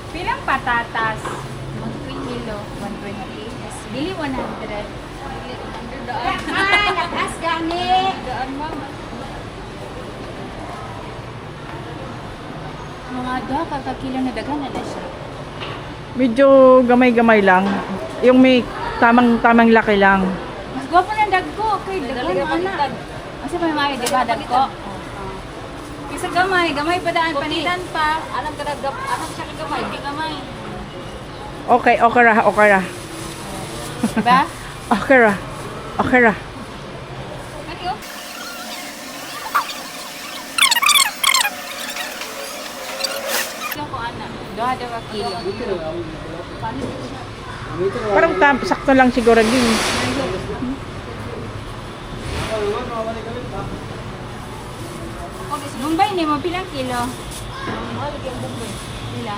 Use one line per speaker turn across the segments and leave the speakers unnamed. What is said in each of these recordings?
Pilang patatas? 120 kilo. 120. Dili 100.
Lakas gani.
Daan, ma'am. Mga kakakilo na daghan na siya.
Medyo gamay-gamay lang. Yung may tamang laki lang.
Mas gwapo ng dagko. Okay, daghan na anak. Kasi pa may di ba dagko? Isa gamay pa daan panitan pa. Alam ka alam siya kagamay, di gamay.
Okay, okay ra.
Diba?
Okay ra.
Ano? Ko anak. Doha kilo.
Parang sakto lang siguro din.
Bombay ni mo pilang kilo? Pila?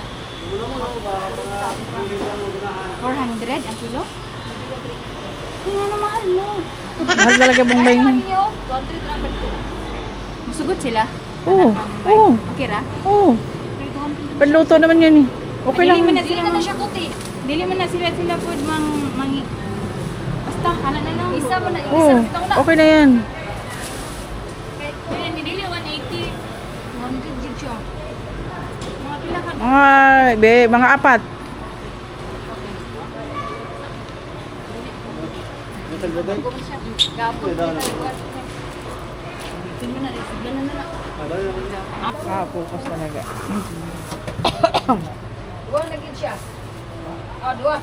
400 ang kilo? Kaya na mahal mo.
Mahal talaga Bombay.
Masugot sila?
Oo. Oo.
Okay ra?
Oo. Panluto naman yan eh. Okay lang.
Dili man na sila Dili man na sila food mang basta kana na lang. Isa mo na
Oo. Okay na yan.
Kaya ni dili 180. 100 jud siya. Mga pila ka?
Mga apat.
Gapon na na.
Focus talaga.
Duwa na gid siya. Ah, duwa.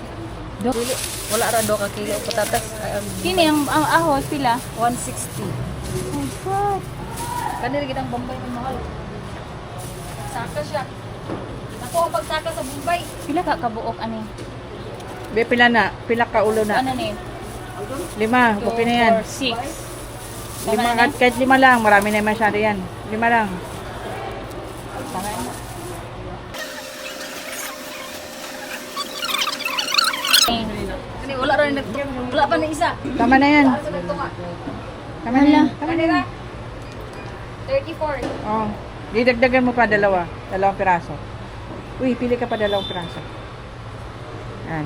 Wala ra do ka kilo patatas.
Kini ang ahos pila?
160.
Oh God.
Kanila gitang Bombay ng mahal. Saka siya. Ako ang pagsaka sa Bombay.
Pila ka kabuok ani?
Pila ka ulo na.
Ano ni?
5, okay na yan.
6.
5, kahit 5 lang, marami na masyado yan. 5 lang.
Kani wala ra wala pa na isa.
Tama na yan. Tama na yan.
Kanila 34.
Oh. Didagdagan mo pa dalawang piraso. Uy, pili ka pa 2 piraso. Yan.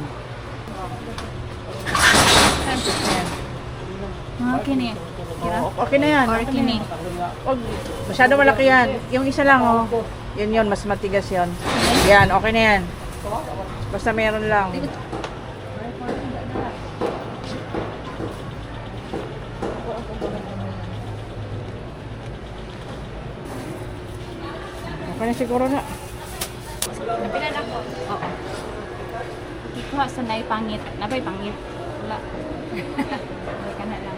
Yan.
Mga kini. Kira.
Okay na yan.
Or kini.
Wag masyado malaki yan. Yung isa lang oh. Yun, mas matigas yun. Yan, okay na yan. Basta meron lang. Okay na siguro na.
Napila na ko. Oo. Ikaw sa nay pangit. Napay pangit. Wala. Okay ka na lang.